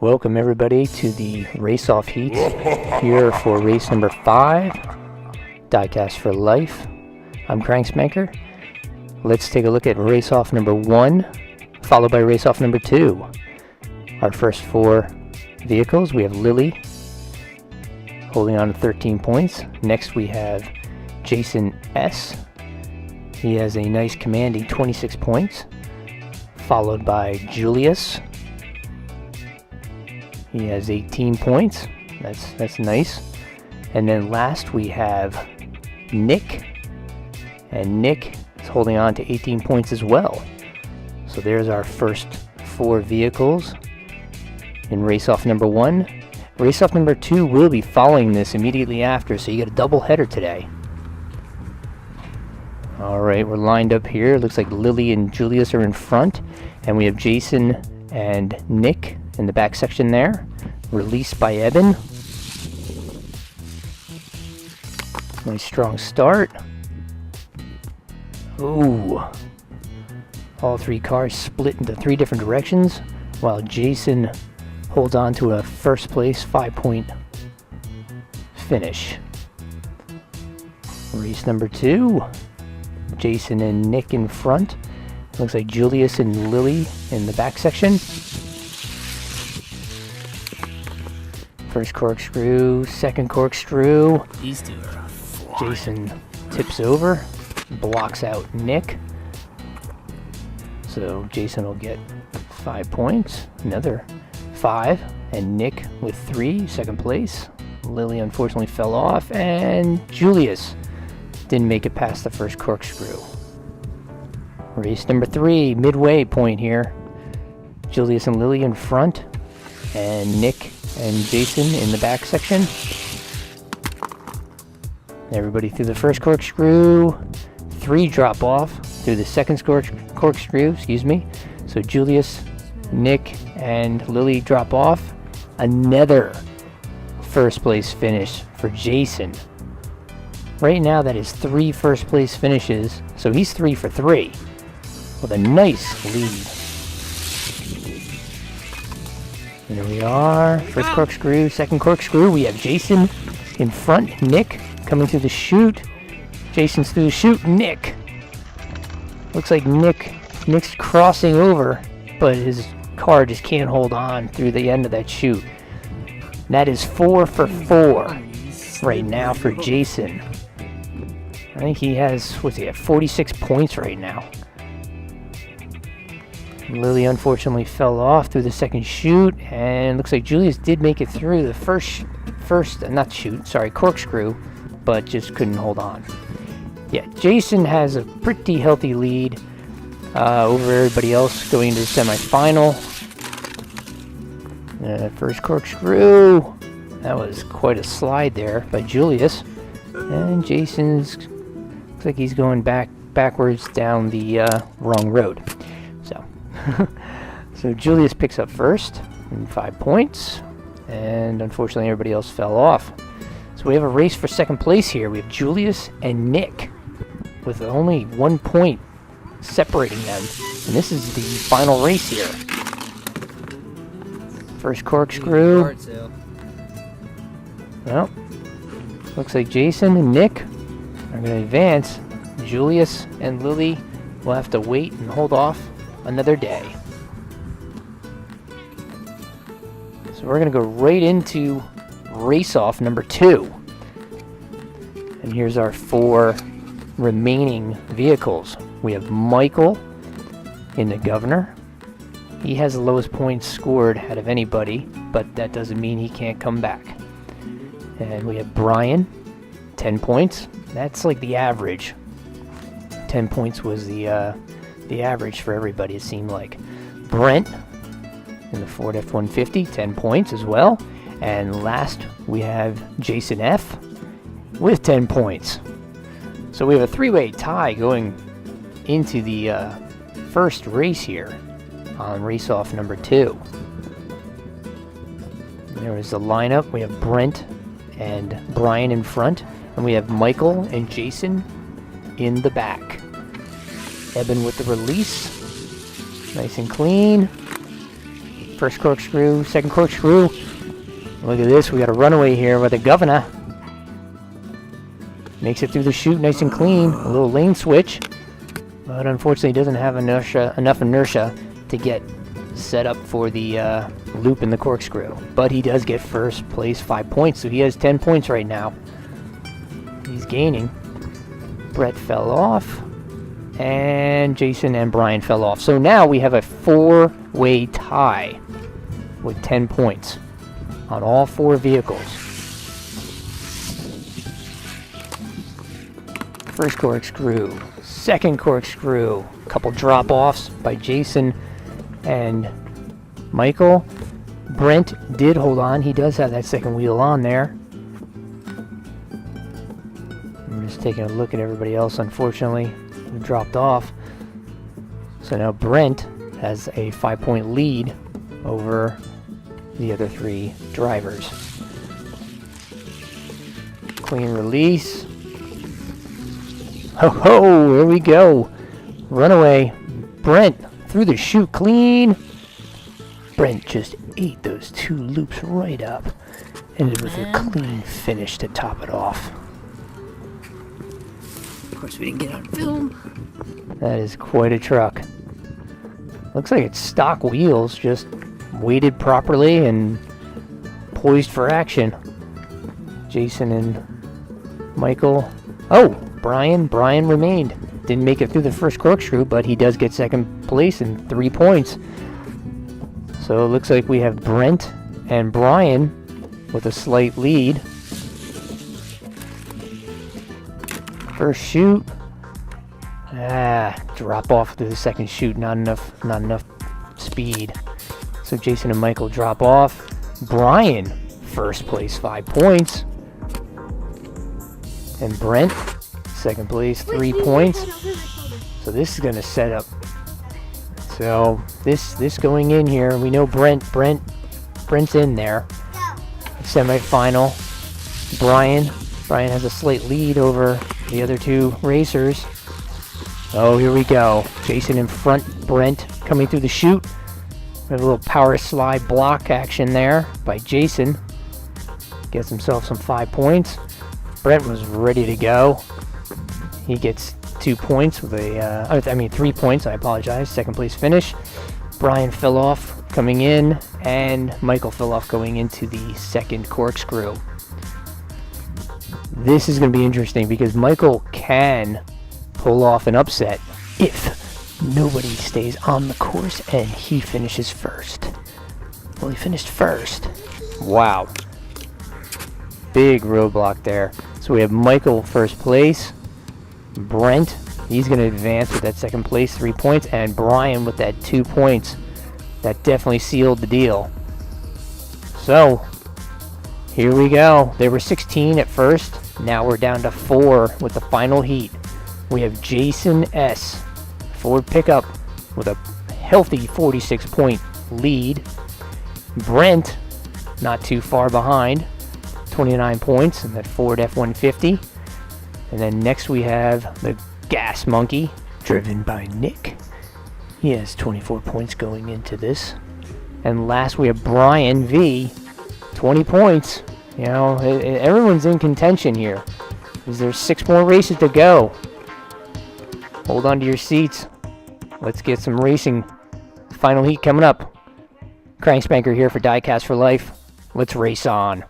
Welcome everybody to the race-off heats here for race number 5, Diecast for Life. I'm Cranksmanker. Let's take a look at race-off number 1, followed by race-off number 2. Our first 4 vehicles, we have Lily holding on to 13 points. Next we have Jason S. He has a nice commanding 26 points, followed by Julius. He has 18 points. That's nice. And then last we have Nick. And Nick is holding on to 18 points as well. So there's our first 4 vehicles in race-off number 1. Race-off number 2 will be following this immediately after, so you get a double header today. Alright, we're lined up here. Looks like Lily and Julius are in front. And we have Jason and Nick in the back section there. Released by Eben. Nice strong start. Ooh. All 3 cars split into 3 different directions, while Jason holds on to a first place 5-point finish. Race number 2. Jason and Nick in front. Looks like Julius and Lily in the back section. First corkscrew, second corkscrew. These two are flying. Jason tips over, blocks out Nick. So Jason will get 5 points, another 5, and Nick with 3, second place. Lily unfortunately fell off, and Julius didn't make it past the first corkscrew. Race number 3, midway point here. Julius and Lily in front, and Nick and Jason in the back section. Everybody through the first corkscrew. 3 drop off through the second corkscrew, So Julius, Nick, and Lily drop off. Another first place finish for Jason. Right now that is 3 first place finishes, so he's 3 for 3 with a nice lead. There we are. First corkscrew, second corkscrew. We have Jason in front. Nick coming through the chute. Jason's through the chute. Nick. Looks like Nick's crossing over, but his car just can't hold on through the end of that chute. That is 4 for 4 right now for Jason. I think he has, 46 points right now. Lily unfortunately fell off through the second chute, and looks like Julius did make it through the corkscrew, but just couldn't hold on. Yeah, Jason has a pretty healthy lead over everybody else going into the semifinal. First corkscrew, that was quite a slide there by Julius, and Jason's looks like he's going backwards down the wrong road. So Julius picks up first in 5 points, and unfortunately everybody else fell off. So we have a race for second place here. We have Julius and Nick with only 1 point separating them, and this is the final race here. First corkscrew. Well, looks like Jason and Nick are going to advance. Julius and Lily will have to wait and hold off another day. So we're going to go right into race-off number 2. And here's our 4 remaining vehicles. We have Michael in the Governor. He has the lowest points scored out of anybody, but that doesn't mean he can't come back. And we have Brian, 10 points. That's like the average. 10 points was the average for everybody, it seemed like. Brent in the Ford F-150, 10 points as well. And last we have Jason F with 10 points. So we have a 3-way tie going into the first race here on race-off number 2. There is the lineup. We have Brent and Brian in front, and we have Michael and Jason in the back. Eben with the release. Nice and clean. First corkscrew, second corkscrew. Look at this, we got a runaway here with the governor. Makes it through the chute nice and clean. A little lane switch. But unfortunately doesn't have enough inertia to get set up for the loop in the corkscrew. But he does get first place, 5 points. So he has 10 points right now. He's gaining. Brett fell off. And Jason and Brian fell off. So now we have a 4-way tie with 10 points on all 4 vehicles. First corkscrew, second corkscrew, a couple drop-offs by Jason and Michael. Brent did hold on. He does have that second wheel on there. I'm just taking a look at everybody else, unfortunately. Dropped off. So now Brent has a 5-point lead over the other 3 drivers. Clean release. Ho ho, here we go. Runaway. Brent through the chute clean. Brent just ate those 2 loops right up. Ended with a clean finish to top it off. Of course, we didn't get on film. That is quite a truck. Looks like it's stock wheels, just weighted properly and poised for action. Jason and Michael. Oh, Brian remained. Didn't make it through the first corkscrew, but he does get second place and 3 points. So it looks like we have Brent and Brian with a slight lead. First chute. Drop off to the second chute. Not enough speed. So Jason and Michael drop off. Brian, first place, 5 points. And Brent, second place, 3 points. So this is going to set up. So this going in here, we know Brent's in there. Semi-final. Brian has a slight lead over the other 2 racers. Oh, here we go. Jason in front, Brent coming through the chute. We have a little power slide block action there by Jason. Gets himself some 5 points. Brent was ready to go. He gets 2 points with 3 points, I apologize. Second place finish. Brian fell off coming in, and Michael fell off going into the second corkscrew. This is going to be interesting because Michael can pull off an upset if nobody stays on the course and he finishes first. Well, he finished first. Wow. Big roadblock there. So we have Michael first place. Brent, he's going to advance with that second place, 3 points. And Brian with that 2 points. That definitely sealed the deal. So, here we go. They were 16 at first. Now we're down to 4 with the final heat. We have Jason S. Ford pickup with a healthy 46-point lead. Brent, not too far behind. 29 points in that Ford F-150. And then next we have the Gas Monkey, driven by Nick. He has 24 points going into this. And last we have Brian V, 20 points. You know, everyone's in contention here. There's 6 more races to go. Hold on to your seats. Let's get some racing. Final heat coming up. Crank Spanker here for Diecast for Life. Let's race on.